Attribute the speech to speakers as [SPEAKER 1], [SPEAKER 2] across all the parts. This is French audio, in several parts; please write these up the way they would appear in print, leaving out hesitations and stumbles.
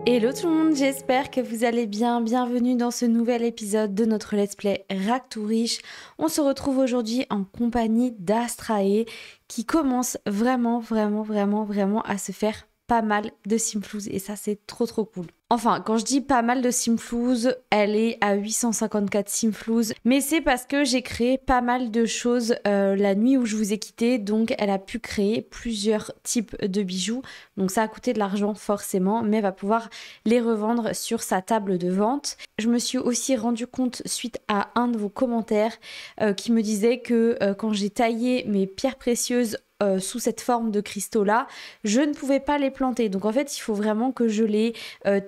[SPEAKER 1] Hello tout le monde, j'espère que vous allez bien. Bienvenue dans ce nouvel épisode de notre let's play Rack to Riche. On se retrouve aujourd'hui en compagnie d'Astrae qui commence vraiment à se faire pas mal de simflouz et ça c'est trop cool. Enfin, quand je dis pas mal de simflouz, elle est à 854 simflouz, mais c'est parce que j'ai créé pas mal de choses la nuit où je vous ai quitté, donc elle a pu créer plusieurs types de bijoux, donc ça a coûté de l'argent forcément, mais elle va pouvoir les revendre sur sa table de vente. Je me suis aussi rendu compte suite à un de vos commentaires qui me disait que quand j'ai taillé mes pierres précieuses sous cette forme de cristaux là, je ne pouvais pas les planter. Donc en fait, il faut vraiment que je les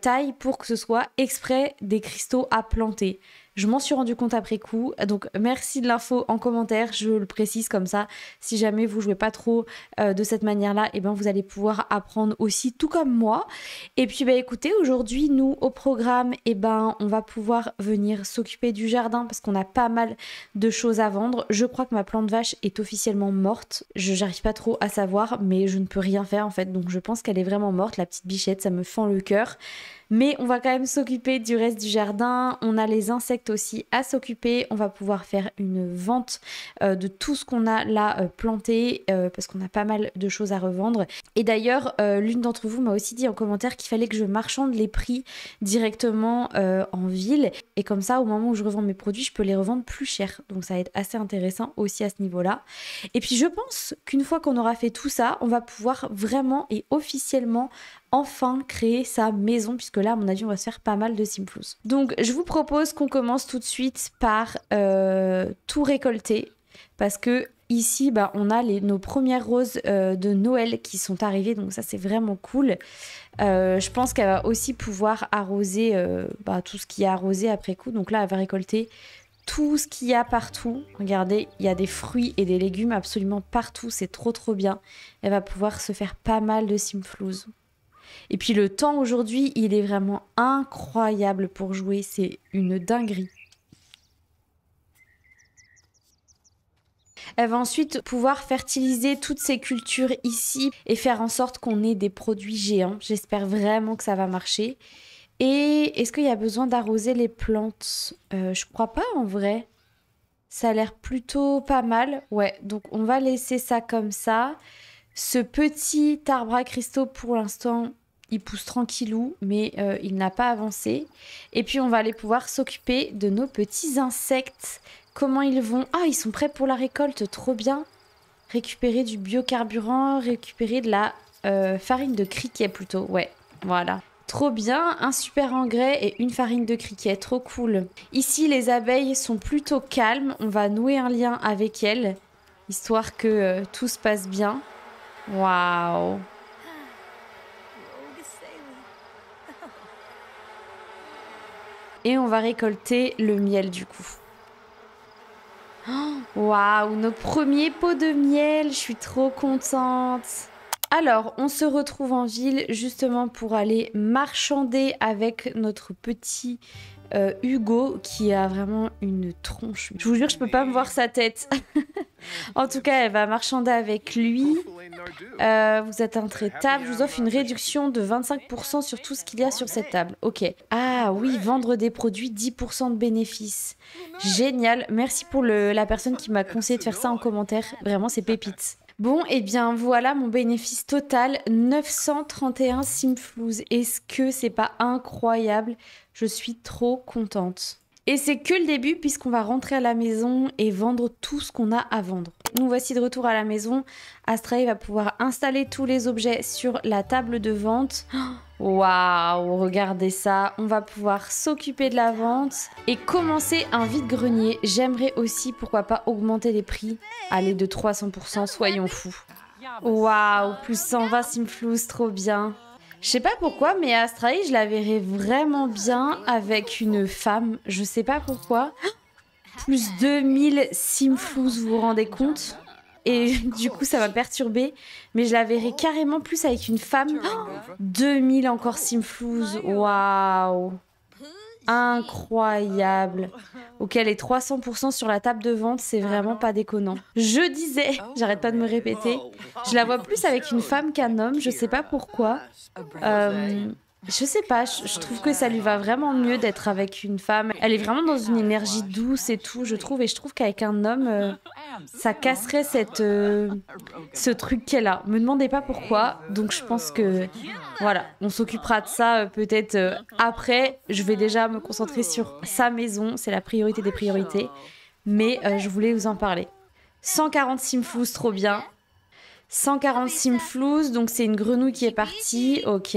[SPEAKER 1] taille pour que ce soit exprès des cristaux à planter. Je m'en suis rendu compte après coup, donc merci de l'info en commentaire, je le précise comme ça, si jamais vous jouez pas trop de cette manière-là, et ben vous allez pouvoir apprendre aussi tout comme moi. Et puis écoutez, aujourd'hui nous au programme, on va pouvoir venir s'occuper du jardin parce qu'on a pas mal de choses à vendre. Je crois que ma plante vache est officiellement morte, j'arrive pas trop à savoir, mais je ne peux rien faire en fait, donc je pense qu'elle est vraiment morte, la petite bichette, ça me fend le cœur. Mais on va quand même s'occuper du reste du jardin. On a les insectes aussi à s'occuper. On va pouvoir faire une vente de tout ce qu'on a là planté parce qu'on a pas mal de choses à revendre. Et d'ailleurs, l'une d'entre vous m'a aussi dit en commentaire qu'il fallait que je marchande les prix directement en ville. Et comme ça, au moment où je revends mes produits, je peux les revendre plus cher. Donc ça va être assez intéressant aussi à ce niveau-là. Et puis je pense qu'une fois qu'on aura fait tout ça, on va pouvoir vraiment et officiellement enfin créer sa maison, puisque là à mon avis on va se faire pas mal de simflouz. Donc je vous propose qu'on commence tout de suite par tout récolter, parce que ici on a nos premières roses de Noël qui sont arrivées, donc ça c'est vraiment cool. Je pense qu'elle va aussi pouvoir arroser tout ce qui est arrosé après coup, donc là elle va récolter tout ce qu'il y a partout. Regardez, il y a des fruits et des légumes absolument partout, c'est trop bien. Elle va pouvoir se faire pas mal de simflouz. Et puis le temps aujourd'hui, il est vraiment incroyable pour jouer, c'est une dinguerie. Elle va ensuite pouvoir fertiliser toutes ces cultures ici et faire en sorte qu'on ait des produits géants. J'espère vraiment que ça va marcher. Et est-ce qu'il y a besoin d'arroser les plantes ? Je crois pas en vrai. Ça a l'air plutôt pas mal. Ouais, donc on va laisser ça comme ça. Ce petit arbre à cristaux pour l'instant, il pousse tranquillou, mais il n'a pas avancé. Et puis on va aller pouvoir s'occuper de nos petits insectes. Comment ils vont ? Ah, ils sont prêts pour la récolte, trop bien. Récupérer du biocarburant, récupérer de la farine de criquet plutôt. Ouais, voilà. Trop bien, un super engrais et une farine de criquet, trop cool. Ici, les abeilles sont plutôt calmes. On va nouer un lien avec elles, histoire que tout se passe bien. Waouh! Et on va récolter le miel du coup. Waouh, nos premiers pots de miel, je suis trop contente. Alors, on se retrouve en ville justement pour aller marchander avec notre petit Hugo qui a vraiment une tronche. Je vous jure, je peux pas me voir sa tête. En tout cas, elle va marchander avec lui. Vous êtes intraitable. Je vous offre une réduction de 25% sur tout ce qu'il y a sur cette table. Ok. Ah oui, vendre des produits, 10% de bénéfices. Génial. Merci pour la personne qui m'a conseillé de faire ça en commentaire. Vraiment, c'est pépite. Bon, et bien voilà mon bénéfice total, 931 simflouz. Est-ce que c'est pas incroyable ? Je suis trop contente. Et c'est que le début puisqu'on va rentrer à la maison et vendre tout ce qu'on a à vendre. Nous voici de retour à la maison. Astrae va pouvoir installer tous les objets sur la table de vente. Waouh, regardez ça. On va pouvoir s'occuper de la vente et commencer un vide-grenier. J'aimerais aussi, pourquoi pas, augmenter les prix. Allez, de 300%, soyons fous. Waouh, plus 120 simflouz, trop bien. Je sais pas pourquoi, mais Astrae, je la verrais vraiment bien avec une femme. Je sais pas pourquoi. Plus 2000 simflouz, vous vous rendez compte ? Et du coup, ça m'a perturbée. Mais je la verrais carrément plus avec une femme. 2000 encore simflouz. Waouh. Incroyable. Ok, les 300% sur la table de vente, c'est vraiment pas déconnant. Je disais, j'arrête pas de me répéter, je la vois plus avec une femme qu'un homme, je sais pas pourquoi. Je sais pas, je trouve que ça lui va vraiment mieux d'être avec une femme. Elle est vraiment dans une énergie douce et tout, je trouve. Et je trouve qu'avec un homme, ça casserait ce truc qu'elle a. Me demandez pas pourquoi. Donc je pense que, voilà, on s'occupera de ça peut-être après. Je vais déjà me concentrer sur sa maison. C'est la priorité des priorités. Mais je voulais vous en parler. 140 simflouz, trop bien. 140 simflouz, donc c'est une grenouille qui est partie. Ok.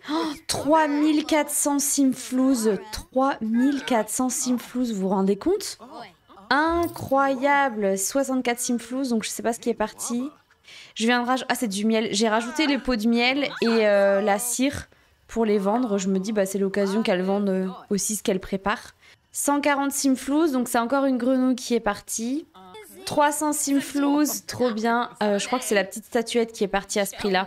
[SPEAKER 1] Oh, 3400 simflouz, 3400 simflouz, vous vous rendez compte? Incroyable, 64 simflouz, donc je sais pas ce qui est parti. Je viens de rajouter... Ah, c'est du miel. J'ai rajouté les pots de miel et la cire pour les vendre. Je me dis, bah, c'est l'occasion qu'elles vendent aussi ce qu'elles préparent. 140 simflouz, donc c'est encore une grenouille qui est partie. 300 simflouz, trop bien. Je crois que c'est la petite statuette qui est partie à ce prix-là.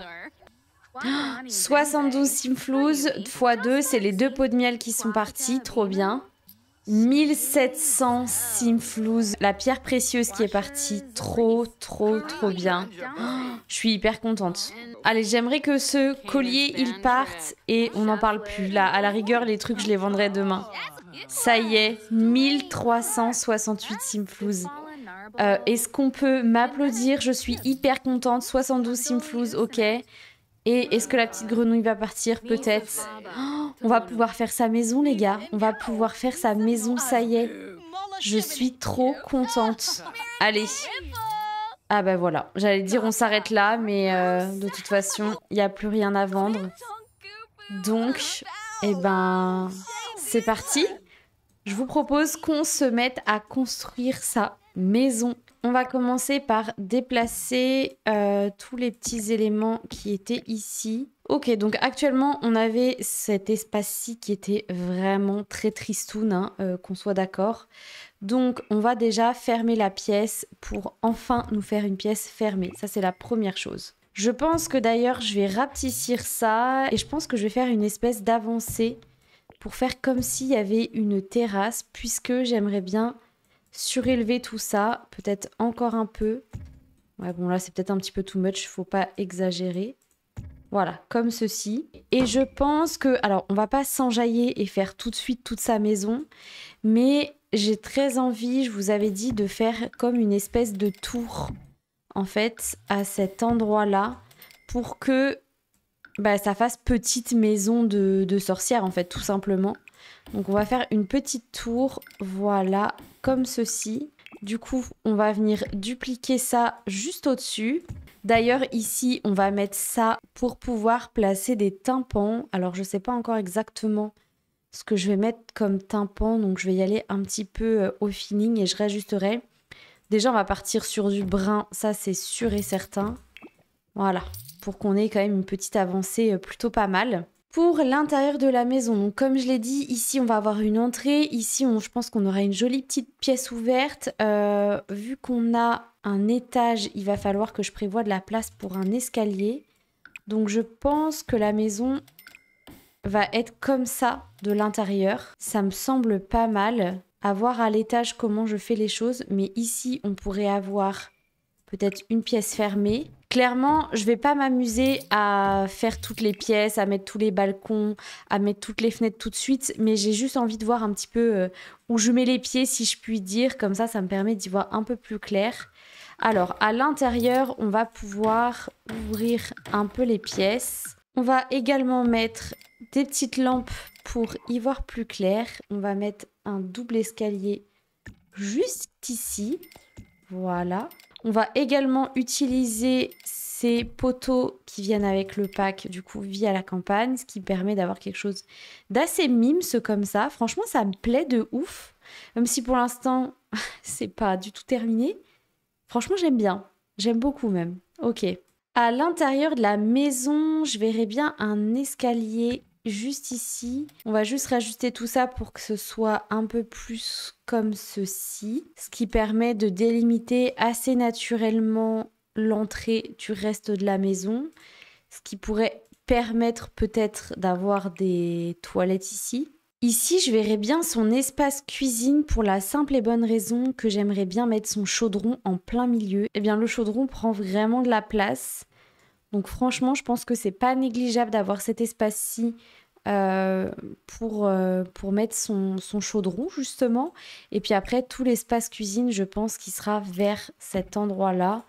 [SPEAKER 1] 72 simflouz x 2, c'est les 2 pots de miel qui sont partis, trop bien. 1700 simflouz, la pierre précieuse qui est partie, trop bien. Je suis hyper contente. Allez, j'aimerais que ce collier, il parte et on n'en parle plus. Là, à la rigueur, les trucs, je les vendrai demain. Ça y est, 1368 simflouz. Est-ce qu'on peut m'applaudir? Je suis hyper contente. 72 simflouz, ok. Et est-ce que la petite grenouille va partir? Peut-être. Oh, on va pouvoir faire sa maison, les gars. On va pouvoir faire sa maison, ça y est. Je suis trop contente. Allez. Ah bah voilà. J'allais dire on s'arrête là, mais de toute façon, il n'y a plus rien à vendre. Donc, eh ben, c'est parti. Je vous propose qu'on se mette à construire sa maison. On va commencer par déplacer tous les petits éléments qui étaient ici. Ok, donc actuellement, on avait cet espace-ci qui était vraiment très tristoun, hein, qu'on soit d'accord. Donc, on va déjà fermer la pièce pour enfin nous faire une pièce fermée. Ça, c'est la première chose. Je pense que d'ailleurs, je vais rapetissir ça et je pense que je vais faire une espèce d'avancée pour faire comme s'il y avait une terrasse, puisque j'aimerais bien surélever tout ça, peut-être encore un peu. Ouais, bon là c'est peut-être un petit peu too much, faut pas exagérer. Voilà, comme ceci. Et je pense que, alors on va pas s'enjailler et faire tout de suite toute sa maison, mais j'ai très envie, je vous avais dit, de faire comme une espèce de tour, en fait, à cet endroit-là, pour que ça fasse petite maison de sorcière, en fait, tout simplement. Donc on va faire une petite tour, voilà, comme ceci. Du coup, on va venir dupliquer ça juste au-dessus. D'ailleurs, ici, on va mettre ça pour pouvoir placer des tympans. Alors, je ne sais pas encore exactement ce que je vais mettre comme tympan, donc je vais y aller un petit peu au feeling et je réajusterai. Déjà, on va partir sur du brun, ça c'est sûr et certain. Voilà, pour qu'on ait quand même une petite avancée plutôt pas mal. Pour l'intérieur de la maison, donc comme je l'ai dit, ici on va avoir une entrée, ici je pense qu'on aura une jolie petite pièce ouverte. Vu qu'on a un étage, il va falloir que je prévoie de la place pour un escalier. Donc je pense que la maison va être comme ça de l'intérieur. Ça me semble pas mal. À voir à l'étage comment je fais les choses, mais ici on pourrait avoir peut-être une pièce fermée. Clairement, je vais pas m'amuser à faire toutes les pièces, à mettre tous les balcons, à mettre toutes les fenêtres tout de suite, mais j'ai juste envie de voir un petit peu où je mets les pieds, si je puis dire. Comme ça me permet d'y voir un peu plus clair. Alors, à l'intérieur, on va pouvoir ouvrir un peu les pièces. On va également mettre des petites lampes pour y voir plus clair. On va mettre un double escalier juste ici. Voilà. On va également utiliser ces poteaux qui viennent avec le pack, du coup, Vie à la campagne, ce qui permet d'avoir quelque chose d'assez mimes comme ça. Franchement, ça me plaît de ouf. Même si pour l'instant, c'est pas du tout terminé. Franchement, j'aime bien. J'aime beaucoup même. Ok. À l'intérieur de la maison, je verrais bien un escalier juste ici. On va juste rajuster tout ça pour que ce soit un peu plus comme ceci. Ce qui permet de délimiter assez naturellement l'entrée du reste de la maison. Ce qui pourrait permettre peut-être d'avoir des toilettes ici. Ici, je verrais bien son espace cuisine pour la simple et bonne raison que j'aimerais bien mettre son chaudron en plein milieu. Eh bien, le chaudron prend vraiment de la place. Donc franchement, je pense que c'est pas négligeable d'avoir cet espace-ci euh, pour mettre son chaudron, justement. Et puis après, tout l'espace cuisine, je pense qu'il sera vers cet endroit-là.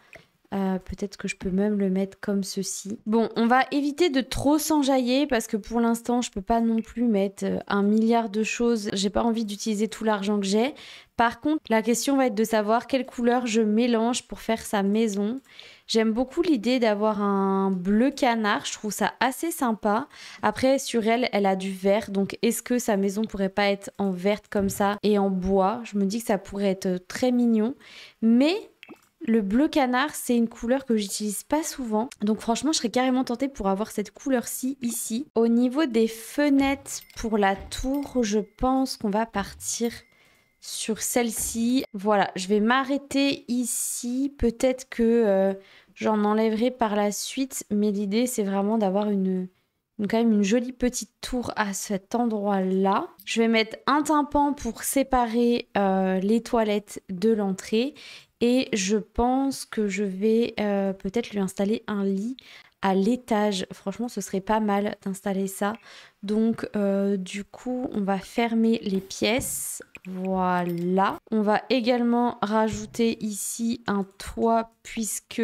[SPEAKER 1] Peut-être que je peux même le mettre comme ceci. Bon, on va éviter de trop s'enjailler parce que pour l'instant, je peux pas non plus mettre 1 milliard de choses. J'ai pas envie d'utiliser tout l'argent que j'ai. Par contre, la question va être de savoir quelle couleur je mélange pour faire sa maison. J'aime beaucoup l'idée d'avoir un bleu canard. Je trouve ça assez sympa. Après, sur elle, elle a du vert. Donc, est-ce que sa maison pourrait pas être en verte comme ça et en bois? Je me dis que ça pourrait être très mignon. Mais le bleu canard, c'est une couleur que j'utilise pas souvent. Donc franchement, je serais carrément tentée pour avoir cette couleur-ci ici. Au niveau des fenêtres pour la tour, je pense qu'on va partir sur celle-ci. Voilà, je vais m'arrêter ici. Peut-être que j'en enlèverai par la suite. Mais l'idée, c'est vraiment d'avoir quand même une jolie petite tour à cet endroit-là. Je vais mettre un tympan pour séparer les toilettes de l'entrée. Et je pense que je vais peut-être lui installer un lit à l'étage. Franchement, ce serait pas mal d'installer ça. Donc, du coup, on va fermer les pièces. Voilà. On va également rajouter ici un toit puisque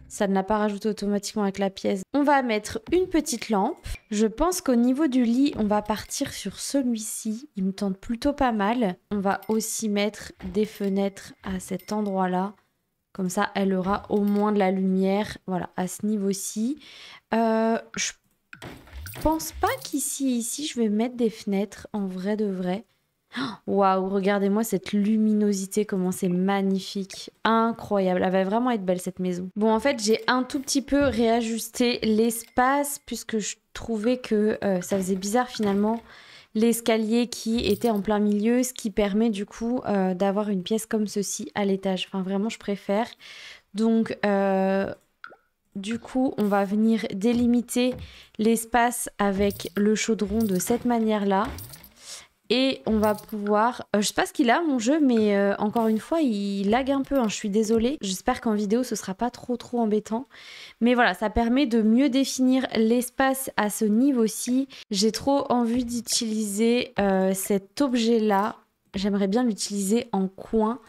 [SPEAKER 1] ça ne l'a pas rajouté automatiquement avec la pièce. On va mettre une petite lampe. Je pense qu'au niveau du lit, on va partir sur celui-ci. Il me tente plutôt pas mal. On va aussi mettre des fenêtres à cet endroit-là. Comme ça, elle aura au moins de la lumière. Voilà, à ce niveau-ci. Je pense pas ici, je vais mettre des fenêtres en vrai de vrai. Waouh, regardez-moi cette luminosité, comment c'est magnifique. Incroyable, elle va vraiment être belle cette maison. Bon, en fait, j'ai un tout petit peu réajusté l'espace puisque je trouvais que ça faisait bizarre finalement l'escalier qui était en plein milieu, ce qui permet du coup d'avoir une pièce comme ceci à l'étage. Enfin, vraiment, je préfère. Donc, du coup, on va venir délimiter l'espace avec le chaudron de cette manière-là. Et on va pouvoir... je sais pas ce qu'il a, mon jeu, mais encore une fois, il lag un peu, hein, je suis désolée. J'espère qu'en vidéo, ce sera pas trop embêtant. Mais voilà, ça permet de mieux définir l'espace à ce niveau-ci. J'ai trop envie d'utiliser cet objet-là. J'aimerais bien l'utiliser en coin,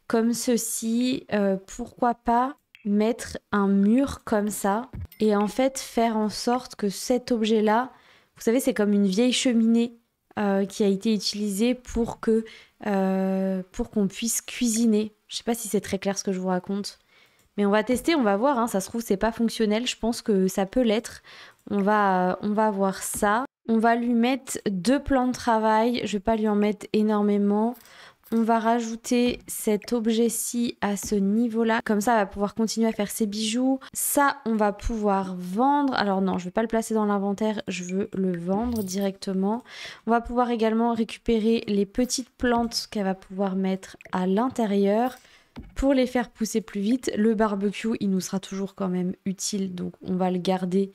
[SPEAKER 1] comme ceci. Pourquoi pas mettre un mur comme ça et en fait faire en sorte que cet objet-là, vous savez, c'est comme une vieille cheminée qui a été utilisée pour qu'on puisse cuisiner. Je sais pas si c'est très clair ce que je vous raconte, mais on va tester, on va voir. Hein, ça se trouve c'est pas fonctionnel. Je pense que ça peut l'être. On va voir ça. On va lui mettre 2 plans de travail. Je vais pas lui en mettre énormément. On va rajouter cet objet-ci à ce niveau-là. Comme ça, elle va pouvoir continuer à faire ses bijoux. Ça, on va pouvoir vendre. Alors non, je ne vais pas le placer dans l'inventaire. Je veux le vendre directement. On va pouvoir également récupérer les petites plantes qu'elle va pouvoir mettre à l'intérieur pour les faire pousser plus vite. Le barbecue, il nous sera toujours quand même utile. Donc, on va le garder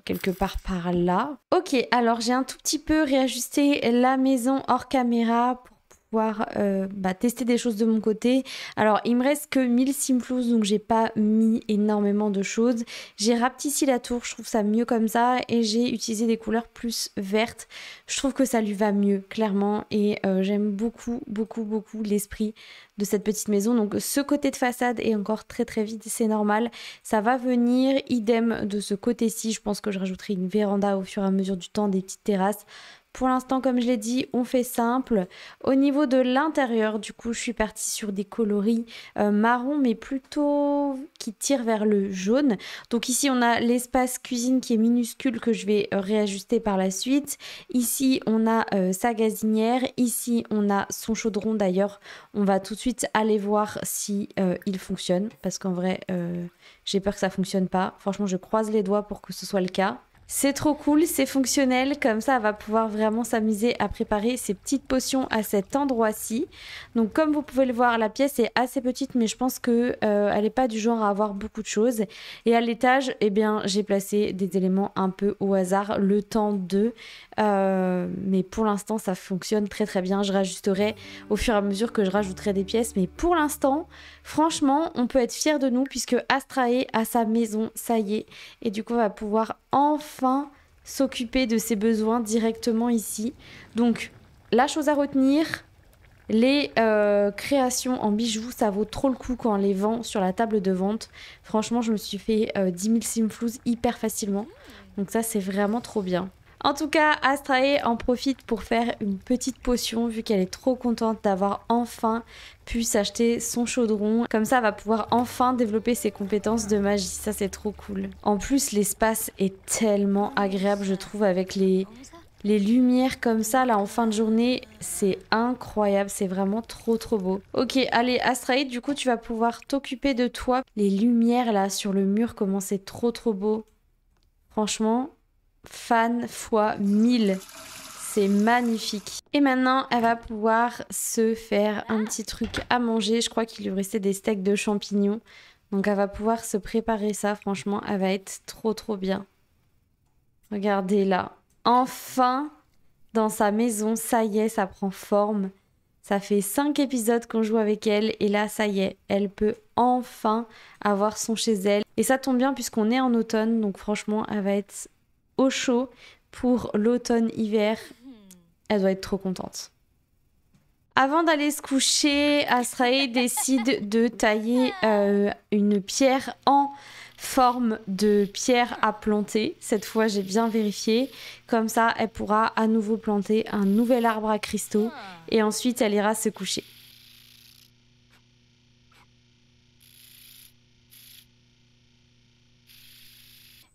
[SPEAKER 1] quelque part par là. Ok, alors j'ai un tout petit peu réajusté la maison hors caméra pour pouvoir tester des choses de mon côté. Alors il me reste que 1000 simplouz, donc j'ai pas mis énormément de choses. J'ai rapetissé la tour, je trouve ça mieux comme ça, et j'ai utilisé des couleurs plus vertes. Je trouve que ça lui va mieux, clairement, et j'aime beaucoup l'esprit de cette petite maison. Donc ce côté de façade est encore très vide, c'est normal. Ça va venir, idem de ce côté-ci. Je pense que je rajouterai une véranda au fur et à mesure du temps, des petites terrasses. Pour l'instant, comme je l'ai dit, on fait simple. Au niveau de l'intérieur, du coup, je suis partie sur des coloris marron, mais plutôt qui tirent vers le jaune. Donc ici, on a l'espace cuisine qui est minuscule que je vais réajuster par la suite. Ici, on a sa gazinière. Ici, on a son chaudron. D'ailleurs, on va tout de suite aller voir si il fonctionne. Parce qu'en vrai, j'ai peur que ça fonctionne pas. Franchement, je croise les doigts pour que ce soit le cas. C'est trop cool, c'est fonctionnel, comme ça elle va pouvoir vraiment s'amuser à préparer ses petites potions à cet endroit-ci. Donc comme vous pouvez le voir, la pièce est assez petite mais je pense que elle n'est pas du genre à avoir beaucoup de choses. Et à l'étage, eh bien j'ai placé des éléments un peu au hasard, le temps de... mais pour l'instant ça fonctionne très très bien. Je rajusterai au fur et à mesure que je rajouterai des pièces, mais pour l'instant, franchement, on peut être fier de nous puisque Astrae a sa maison, ça y est. Et du coup, on va pouvoir enfin s'occuper de ses besoins directement ici. Donc, la chose à retenir, les créations en bijoux, ça vaut trop le coup quand on les vend sur la table de vente. Franchement, je me suis fait 10 000 simflouz hyper facilement. Donc ça, c'est vraiment trop bien. En tout cas, Astrae en profite pour faire une petite potion vu qu'elle est trop contente d'avoir enfin pu s'acheter son chaudron. Comme ça, elle va pouvoir enfin développer ses compétences de magie. Ça, c'est trop cool. En plus, l'espace est tellement agréable, je trouve, avec les lumières comme ça, là, en fin de journée. C'est incroyable, c'est vraiment trop, trop beau. Ok, allez, Astrae, du coup, tu vas pouvoir t'occuper de toi. Les lumières, là, sur le mur, comment c'est trop, trop beau. Franchement... fan fois 1000. C'est magnifique. Et maintenant, elle va pouvoir se faire un petit truc à manger. Je crois qu'il lui restait des steaks de champignons. Donc elle va pouvoir se préparer ça. Franchement, elle va être trop trop bien. Regardez là. Enfin, dans sa maison, ça y est, ça prend forme. Ça fait 5 épisodes qu'on joue avec elle. Et là, ça y est, elle peut enfin avoir son chez elle. Et ça tombe bien puisqu'on est en automne. Donc franchement, elle va être... au chaud pour l'automne-hiver. Elle doit être trop contente. Avant d'aller se coucher, Astrae décide de tailler une pierre en forme de pierre à planter. Cette fois, j'ai bien vérifié. Comme ça, elle pourra à nouveau planter un nouvel arbre à cristaux et ensuite, elle ira se coucher.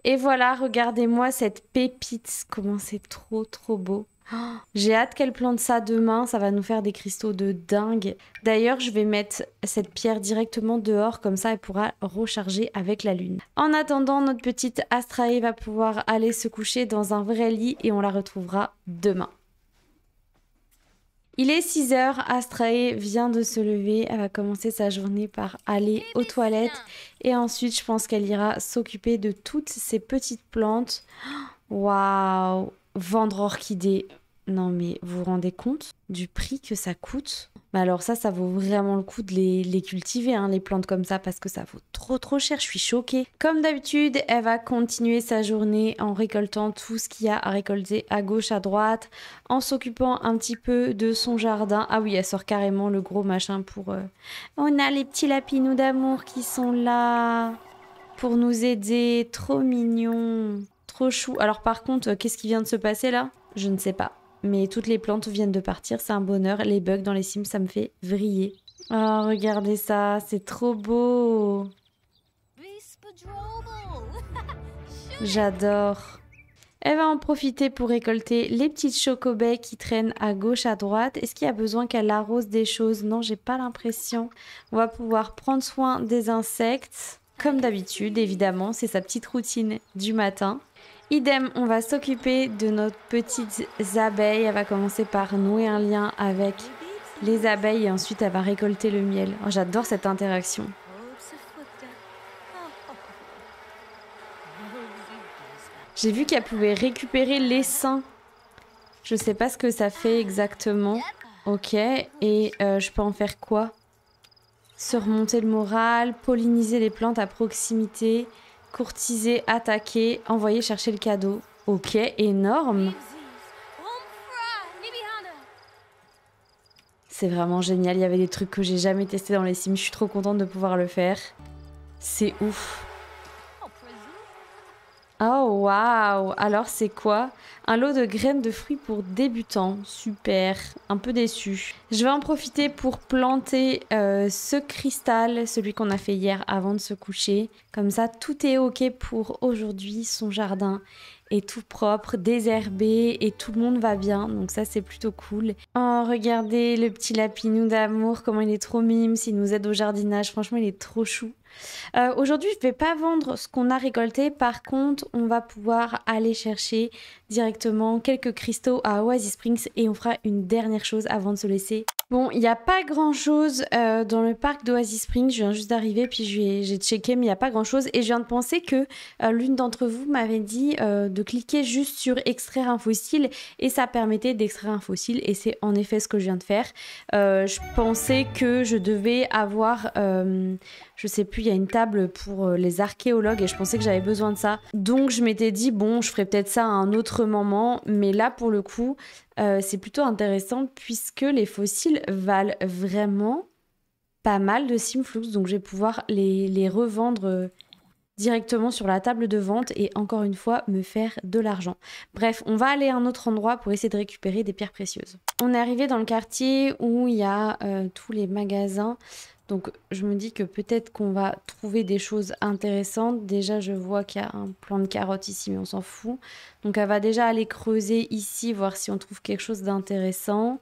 [SPEAKER 1] Et voilà, regardez-moi cette pépite, comment c'est trop trop beau. Oh, j'ai hâte qu'elle plante ça demain, ça va nous faire des cristaux de dingue. D'ailleurs, je vais mettre cette pierre directement dehors, comme ça elle pourra recharger avec la lune. En attendant, notre petite Astrae va pouvoir aller se coucher dans un vrai lit et on la retrouvera demain. Il est 6 h, Astrae vient de se lever, elle va commencer sa journée par aller aux toilettes et ensuite je pense qu'elle ira s'occuper de toutes ces petites plantes. Waouh, vendre orchidées, non mais vous vous rendez compte du prix que ça coûte? Mais alors ça vaut vraiment le coup de les cultiver, hein, les plantes comme ça, parce que ça vaut trop trop cher, je suis choquée. Comme d'habitude, elle va continuer sa journée en récoltant tout ce qu'il y a à récolter à gauche, à droite, en s'occupant un petit peu de son jardin. Ah oui, elle sort carrément le gros machin pour... On a les petits lapinous d'amour qui sont là pour nous aider, trop mignons, trop chou. Alors par contre, qu'est-ce qui vient de se passer là? Je ne sais pas. Mais toutes les plantes viennent de partir, c'est un bonheur. Les bugs dans les Sims, ça me fait vriller. Oh, regardez ça, c'est trop beau. J'adore. Elle va en profiter pour récolter les petites chocobaies qui traînent à gauche, à droite. Est-ce qu'il y a besoin qu'elle arrose des choses? Non, j'ai pas l'impression. On va pouvoir prendre soin des insectes. Comme d'habitude, évidemment, c'est sa petite routine du matin. Idem, on va s'occuper de notre petites abeilles. Elle va commencer par nouer un lien avec les abeilles et ensuite elle va récolter le miel. Oh, j'adore cette interaction. J'ai vu qu'elle pouvait récupérer l'essaim. Je sais pas ce que ça fait exactement. Ok, et je peux en faire quoi? Surmonter le moral, polliniser les plantes à proximité, courtiser, attaquer, envoyer chercher le cadeau. Ok, énorme. C'est vraiment génial, il y avait des trucs que j'ai jamais testés dans les Sims, je suis trop contente de pouvoir le faire. C'est ouf. Oh waouh! Alors c'est quoi? Un lot de graines de fruits pour débutants. Super. Un peu déçu. Je vais en profiter pour planter ce cristal, celui qu'on a fait hier avant de se coucher. Comme ça, tout est ok pour aujourd'hui. Son jardin est tout propre, désherbé et tout le monde va bien. Donc ça, c'est plutôt cool. Oh, regardez le petit lapinou d'amour, comment il est trop mime, s'il nous aide au jardinage. Franchement, il est trop chou. Aujourd'hui, je ne vais pas vendre ce qu'on a récolté. Par contre, on va pouvoir aller chercher directement quelques cristaux à Oasis Springs et on fera une dernière chose avant de se laisser. Bon, il n'y a pas grand-chose dans le parc d'Oasis Springs. Je viens juste d'arriver, puis j'ai checké, mais il n'y a pas grand-chose. Et je viens de penser que l'une d'entre vous m'avait dit de cliquer juste sur extraire un fossile et ça permettait d'extraire un fossile. Et c'est en effet ce que je viens de faire. Je pensais que je devais avoir... je sais plus, il y a une table pour les archéologues et je pensais que j'avais besoin de ça. Donc je m'étais dit, bon, je ferai peut-être ça à un autre moment. Mais là, pour le coup, c'est plutôt intéressant puisque les fossiles valent vraiment pas mal de Simflux. Donc je vais pouvoir les revendre directement sur la table de vente et encore une fois me faire de l'argent. Bref, on va aller à un autre endroit pour essayer de récupérer des pierres précieuses. On est arrivé dans le quartier où il y a tous les magasins. Donc je me dis que peut-être qu'on va trouver des choses intéressantes. Déjà je vois qu'il y a un plant de carottes ici mais on s'en fout. Donc elle va déjà aller creuser ici, voir si on trouve quelque chose d'intéressant.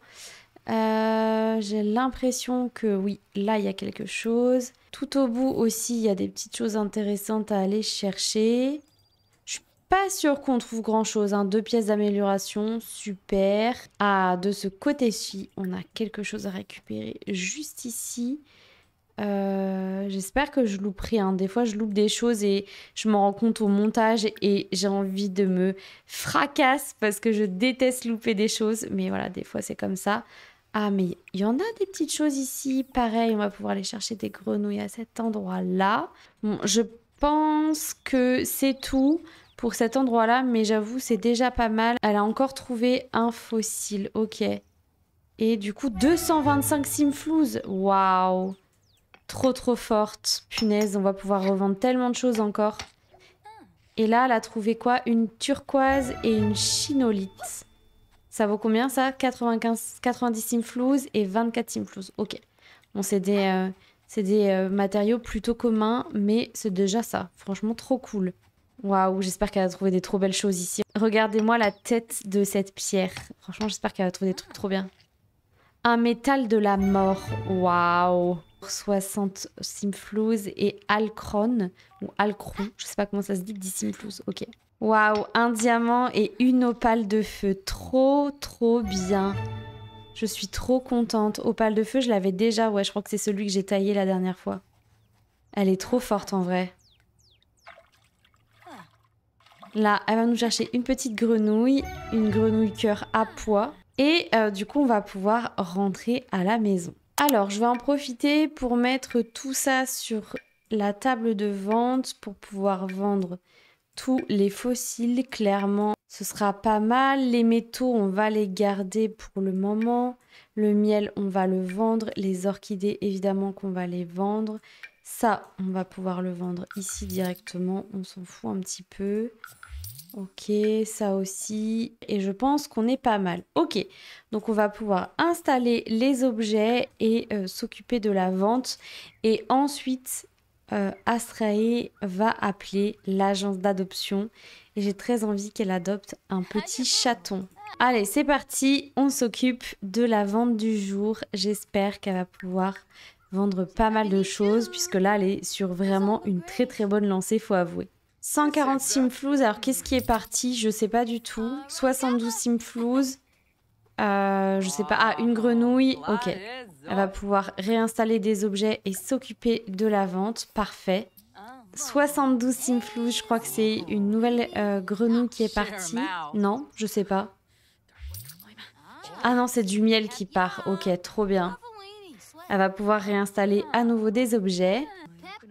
[SPEAKER 1] J'ai l'impression que oui, là il y a quelque chose. Tout au bout aussi il y a des petites choses intéressantes à aller chercher. Je suis pas sûre qu'on trouve grand chose, hein. 2 pièces d'amélioration, super. Ah, de ce côté-ci on a quelque chose à récupérer juste ici. J'espère que je louperai, hein. Des fois je loupe des choses et je m'en rends compte au montage et j'ai envie de me fracasser parce que je déteste louper des choses, mais voilà, des fois c'est comme ça. Ah, mais il y en a des petites choses ici, pareil, on va pouvoir aller chercher des grenouilles à cet endroit-là. Bon, je pense que c'est tout pour cet endroit-là, mais j'avoue c'est déjà pas mal. Elle a encore trouvé un fossile, ok. Et du coup 225 Simflouz, waouh! Trop forte. Punaise, on va pouvoir revendre tellement de choses encore. Et là, elle a trouvé quoi? Une turquoise et une chinolite. Ça vaut combien ça? 90 Simflouz et 24 Simflouz. Ok. Bon, c'est des matériaux plutôt communs, mais c'est déjà ça. Franchement, trop cool. Waouh, j'espère qu'elle a trouvé des trop belles choses ici. Regardez-moi la tête de cette pierre. Franchement, j'espère qu'elle a trouvé des trucs trop bien. Un métal de la mort. Waouh. 60 Simflouz et Alcron, ou Alcron, je sais pas comment ça se dit, 10 Simflouz, ok. Waouh, un diamant et une opale de feu. Trop bien. Je suis trop contente. Opale de feu, je l'avais déjà, ouais, je crois que c'est celui que j'ai taillé la dernière fois. Elle est trop forte en vrai. Là, elle va nous chercher une petite grenouille, une grenouille cœur à pois. Et du coup, on va pouvoir rentrer à la maison. Alors, je vais en profiter pour mettre tout ça sur la table de vente pour pouvoir vendre tous les fossiles. Clairement, ce sera pas mal. Les métaux, on va les garder pour le moment. Le miel, on va le vendre. Les orchidées, évidemment qu'on va les vendre. Ça, on va pouvoir le vendre ici directement. On s'en fout un petit peu. Ok, ça aussi. Et je pense qu'on est pas mal. Ok, donc on va pouvoir installer les objets et s'occuper de la vente. Et ensuite, Astrae va appeler l'agence d'adoption. Et j'ai très envie qu'elle adopte un petit chaton. Allez, c'est parti. On s'occupe de la vente du jour. J'espère qu'elle va pouvoir vendre pas mal de choses. Puisque là, elle est sur vraiment une très bonne lancée, faut avouer. 140 Simflouz, alors qu'est-ce qui est parti? Je sais pas du tout. 72 Simflouz. Je sais pas. Ah, une grenouille. Ok. Elle va pouvoir réinstaller des objets et s'occuper de la vente. Parfait. 72 Simflouz, je crois que c'est une nouvelle grenouille qui est partie. Non, je sais pas. Ah non, c'est du miel qui part. Ok, trop bien. Elle va pouvoir réinstaller à nouveau des objets.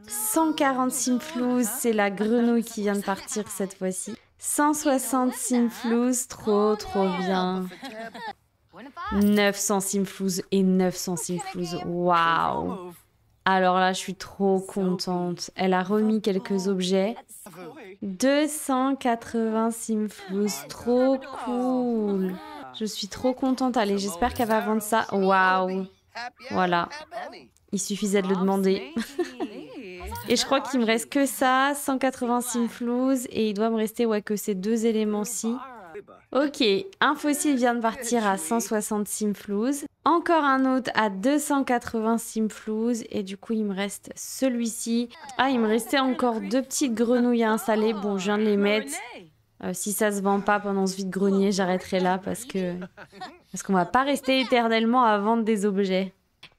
[SPEAKER 1] 140 Simflouz, c'est la grenouille qui vient de partir cette fois-ci. 160 Simflouz, trop bien. 900 Simflouz et 900 Simflouz, waouh. Alors là, je suis trop contente. Elle a remis quelques objets. 280 Simflouz, trop cool. Je suis trop contente. Allez, j'espère qu'elle va vendre ça. Waouh. Voilà. Il suffisait de le demander. Et je crois qu'il me reste que ça, 180 Simflouz, et il doit me rester que ces 2 éléments-ci. Ok, un fossile vient de partir à 160 Simflouz. Encore un autre à 280 Simflouz. Et du coup, il me reste celui-ci. Ah, il me restait encore 2 petites grenouilles à installer. Bon, je viens de les mettre. Si ça se vend pas pendant ce vide-grenier, j'arrêterai là parce qu'on va pas rester éternellement à vendre des objets.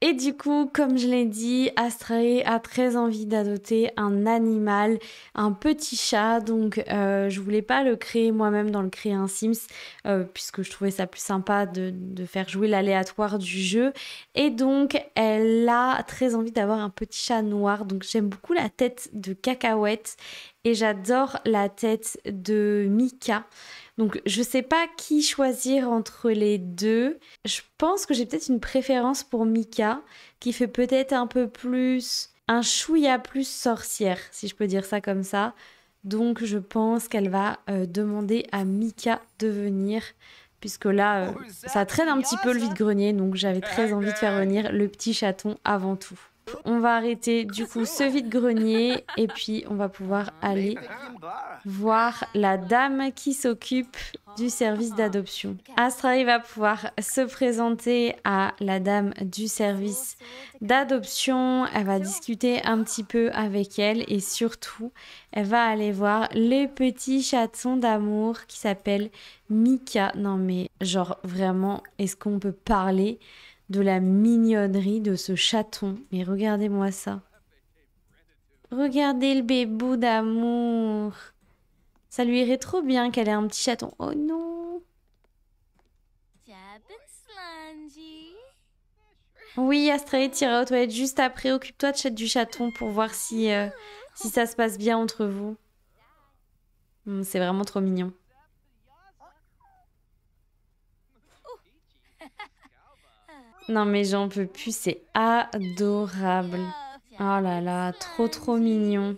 [SPEAKER 1] Et du coup, comme je l'ai dit, Astrae a très envie d'adopter un animal, un petit chat. Donc, je voulais pas le créer moi-même dans le créer un Sims, puisque je trouvais ça plus sympa de faire jouer l'aléatoire du jeu. Et donc, elle a très envie d'avoir un petit chat noir. Donc, j'aime beaucoup la tête de Cacahuète et j'adore la tête de Mika. Donc, je sais pas qui choisir entre les deux. Je pense que j'ai peut-être une préférence pour Mika, qui fait peut-être un peu plus... un chouïa plus sorcière, si je peux dire ça comme ça. Donc, je pense qu'elle va demander à Mika de venir, puisque là, ça traîne un petit peu le vide-grenier, donc j'avais très envie de faire venir le petit chaton avant tout. On va arrêter du coup ce vide-grenier et puis on va pouvoir aller voir la dame qui s'occupe du service d'adoption. Astrae va pouvoir se présenter à la dame du service d'adoption. Elle va discuter un petit peu avec elle et surtout, elle va aller voir les petits chatons d'amour qui s'appellent Mika. Non mais genre vraiment, est-ce qu'on peut parler de la mignonnerie de ce chaton? Mais regardez-moi ça. Regardez le bébou d'amour. Ça lui irait trop bien qu'elle ait un petit chaton. Oh non. Oui, Astrae tira aux toilettes juste après. Occupe-toi du chaton pour voir si ça se passe bien entre vous. C'est vraiment trop mignon. Non mais j'en peux plus, c'est adorable. Oh là là, trop mignon.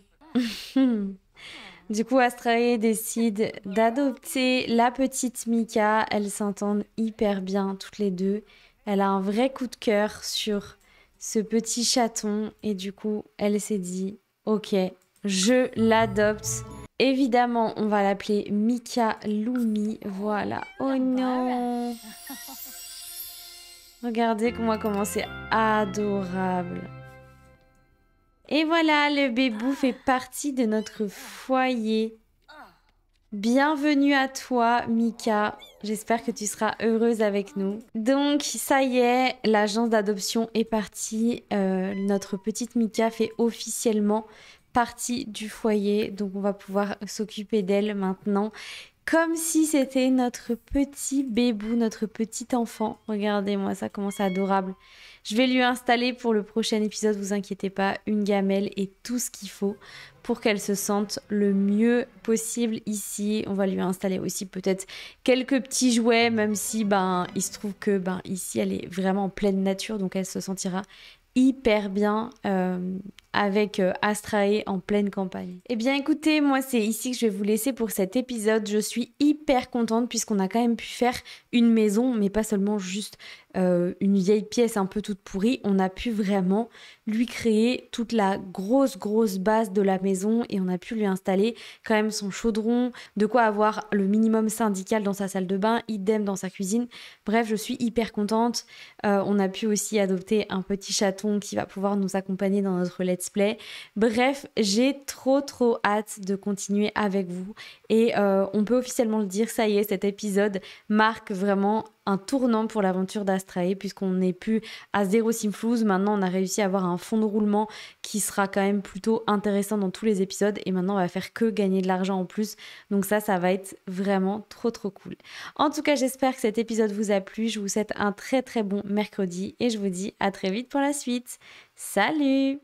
[SPEAKER 1] Du coup, Astrae décide d'adopter la petite Mika. Elles s'entendent hyper bien toutes les deux. Elle a un vrai coup de cœur sur ce petit chaton. Et du coup, elle s'est dit, ok, je l'adopte. Évidemment, on va l'appeler Mika Lumi. Voilà. Oh non! Regardez comment c'est adorable. Et voilà, le bébou fait partie de notre foyer. Bienvenue à toi, Mika. J'espère que tu seras heureuse avec nous. Donc, ça y est, l'agence d'adoption est partie. Notre petite Mika fait officiellement partie du foyer. Donc, on va pouvoir s'occuper d'elle maintenant. Comme si c'était notre petit bébou, notre petit enfant. Regardez-moi ça, comment c'est adorable. Je vais lui installer pour le prochain épisode, vous inquiétez pas, une gamelle et tout ce qu'il faut pour qu'elle se sente le mieux possible ici. On va lui installer aussi peut-être quelques petits jouets, même si il se trouve que ici elle est vraiment en pleine nature, donc elle se sentira hyper bien avec Astrae en pleine campagne. Eh bien écoutez, moi c'est ici que je vais vous laisser pour cet épisode. Je suis hyper contente puisqu'on a quand même pu faire une maison, mais pas seulement juste une vieille pièce un peu toute pourrie. On a pu vraiment lui créer toute la grosse base de la maison et on a pu lui installer quand même son chaudron, de quoi avoir le minimum syndical dans sa salle de bain, idem dans sa cuisine. Bref, je suis hyper contente. On a pu aussi adopter un petit chaton qui va pouvoir nous accompagner dans notre let's play. Bref, j'ai trop hâte de continuer avec vous et on peut officiellement le dire, ça y est, cet épisode marque vraiment un tournant pour l'aventure d'Astrae puisqu'on n'est plus à 0 Simflouz. Maintenant, on a réussi à avoir un fond de roulement qui sera quand même plutôt intéressant dans tous les épisodes et maintenant, on va faire que gagner de l'argent en plus. Donc ça va être vraiment trop cool. En tout cas, j'espère que cet épisode vous a plu. Je vous souhaite un très bon mercredi et je vous dis à très vite pour la suite. Salut!